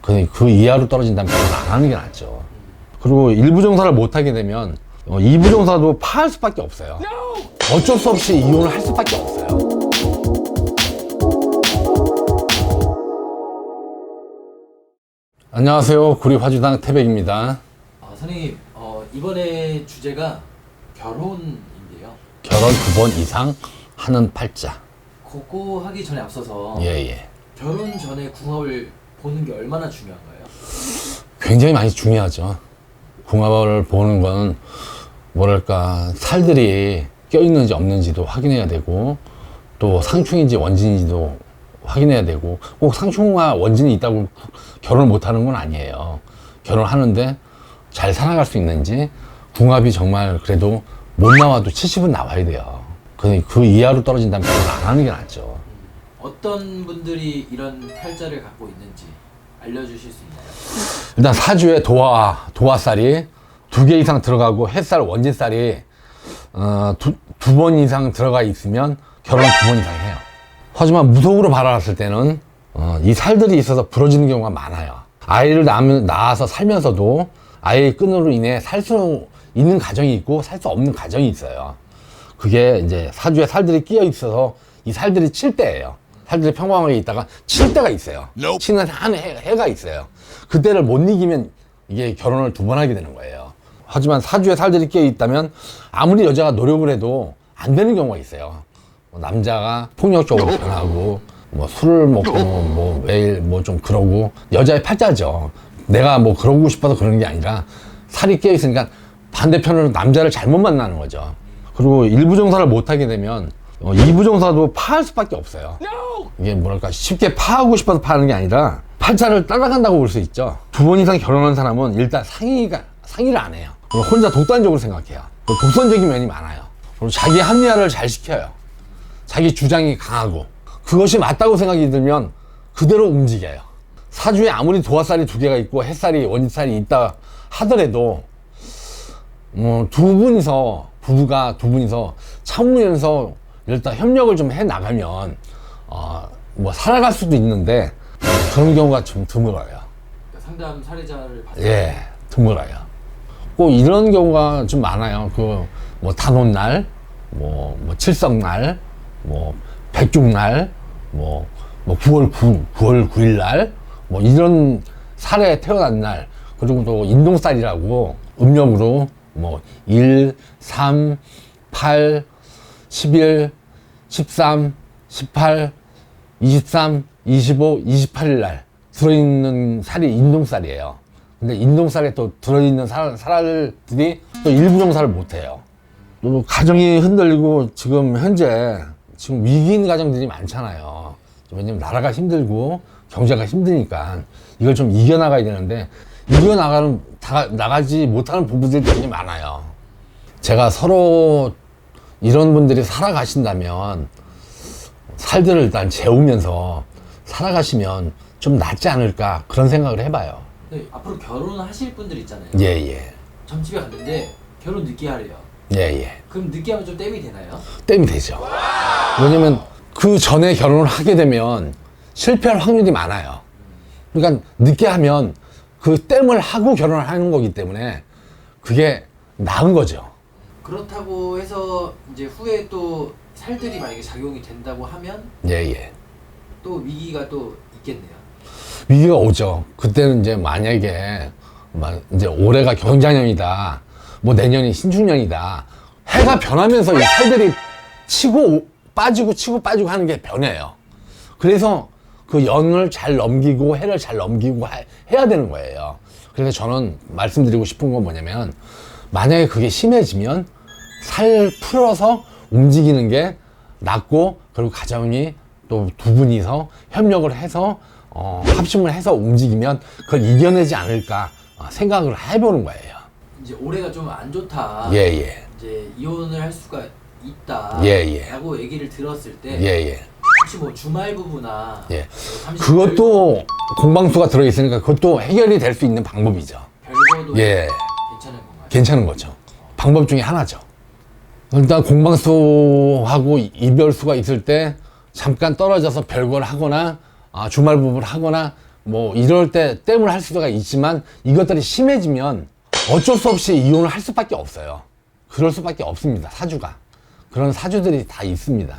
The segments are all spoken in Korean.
그 이하로 떨어진다면 결혼 안 하는 게 낫죠. 그리고 일부 종사를 못 하게 되면 2부 종사도 파할 수밖에 없어요. 어쩔 수 없이 이혼을 할 수밖에 없어요. 안녕하세요. 구리화주당 태백입니다. 선생님, 이번에 주제가 결혼인데요. 결혼 2번 이상 하는 팔자. 그거 하기 전에 앞서서 예. 결혼 전에 궁합을 보는 게 얼마나 중요한가요? 굉장히 많이 중요하죠. 궁합을 보는 건 뭐랄까 살들이 껴있는지 없는지도 확인해야 되고, 또 상충인지 원진인지도 확인해야 되고, 꼭 상충과 원진이 있다고 결혼을 못하는 건 아니에요. 결혼하는데 잘 살아갈 수 있는지, 궁합이 정말 그래도 못 나와도 70은 나와야 돼요. 그 이하로 떨어진다면 결혼 안 하는 게 낫죠. 어떤 분들이 이런 팔자를 갖고 있는지 알려주실 수 있나요? 일단 사주에 도화살이 2개 이상 들어가고 햇살, 원진살이 두 번 이상 들어가 있으면 결혼 2번 이상 해요. 하지만 무속으로 바라봤을 때는 이 살들이 있어서 부러지는 경우가 많아요. 아이를 낳아서 살면서도 아이의 끈으로 인해 살 수 있는 가정이 있고 살 수 없는 가정이 있어요. 그게 이제 사주에 살들이 끼어 있어서 이 살들이 칠 때예요. 살들이 평범하게 있다가 칠 때가 있어요. 치는 한 해가 있어요. 그때를 못 이기면 이게 결혼을 2번 하게 되는 거예요. 하지만 사주에 살들이 끼어 있다면 아무리 여자가 노력을 해도 안 되는 경우가 있어요. 남자가 폭력적으로 변하고, 술을 먹고, 매일 좀 그러고, 여자의 팔자죠. 내가 그러고 싶어서 그러는 게 아니라 살이 끼어 있으니까 반대편으로 남자를 잘못 만나는 거죠. 그리고 일부 종사를 못 하게 되면 2부 종사도 파할 수밖에 없어요. 이게 뭐랄까 쉽게 파하고 싶어서 파는 게 아니라 팔자를 따라간다고 볼 수 있죠. 2번 이상 결혼한 사람은 일단 상의를 안 해요. 혼자 독단적으로 생각해요. 독선적인 면이 많아요. 그리고 자기 합리화를 잘 시켜요. 자기 주장이 강하고, 그것이 맞다고 생각이 들면 그대로 움직여요. 사주에 아무리 도화살이 2개가 있고 햇살이 원진살이 있다 하더라도 부부가 두 분이서 참으면서 일단 협력을 좀 해 나가면 살아갈 수도 있는데 그런 경우가 좀 드물어요. 그러니까 상담 사례자를 봤을 때 드물어요. 꼭 이런 경우가 좀 많아요. 단오날, 칠성날, 백중날, 9월 9일 날, 이런 살에 태어난 날, 그리고 또 인동살이라고 음력으로 1, 3, 8, 11, 13, 18, 23, 25, 28일 날 들어있는 살이 인동살이에요. 근데 인동살에 또 들어있는 살들이 또 일부 종사를 못해요. 또 가정이 흔들리고 지금 현재 위기인 가정들이 많잖아요. 왜냐면 나라가 힘들고 경제가 힘드니까 이걸 좀 이겨나가야 되는데 나가지 못하는 부부들이 되게 많아요. 제가 서로 이런 분들이 살아가신다면 살들을 일단 재우면서 살아가시면 좀 낫지 않을까 그런 생각을 해봐요. 네, 앞으로 결혼하실 분들 있잖아요. 예. 점집에 갔는데 결혼 늦게 하래요. 예. 그럼 늦게 하면 좀 땜이 되나요? 땜이 되죠. 왜냐면 그 전에 결혼을 하게 되면 실패할 확률이 많아요. 그러니까 늦게 하면 그 땜을 하고 결혼을 하는 거기 때문에 그게 나은 거죠. 그렇다고 해서 이제 후에 또 살들이 만약에 작용이 된다고 하면 예. 또 위기가 또 있겠네요. 위기가 오죠. 그때는 이제 만약에 이제 올해가 경자년이다, 내년이 신축년이다, 해가 변하면서 이 살들이 치고 빠지고 하는 게 변해요. 그래서 그 연을 잘 넘기고 해를 잘 넘기고 해야 되는 거예요. 그래서 저는 말씀드리고 싶은 건 뭐냐면, 만약에 그게 심해지면 살 풀어서 움직이는 게 낫고, 그리고 가정이 또 2분이서 협력을 해서 합심을 해서 움직이면 그걸 이겨내지 않을까 생각을 해보는 거예요. 이제 올해가 좀 안 좋다. 예. 이제 이혼을 할 수가 있다. 예. 라고 얘기를 들었을 때 예. 혹시 주말 부부나 그것도 공방수가 들어있으니까 그것도 해결이 될 수 있는 방법이죠. 별거도 괜찮은 건가요? 괜찮은 거죠. 방법 중에 하나죠. 일단 공방수하고 이별수가 있을 때 잠깐 떨어져서 별거를 하거나 주말 부부를 하거나 뭐 이럴 때 땜을 할 수가 있지만 이것들이 심해지면 어쩔 수 없이 이혼을 할 수밖에 없어요. 그럴 수밖에 없습니다. 사주가. 그런 사주들이 다 있습니다.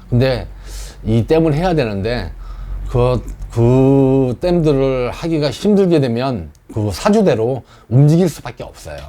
근데 이 땜을 해야 되는데 그 땜들을 하기가 힘들게 되면 그 사주대로 움직일 수밖에 없어요.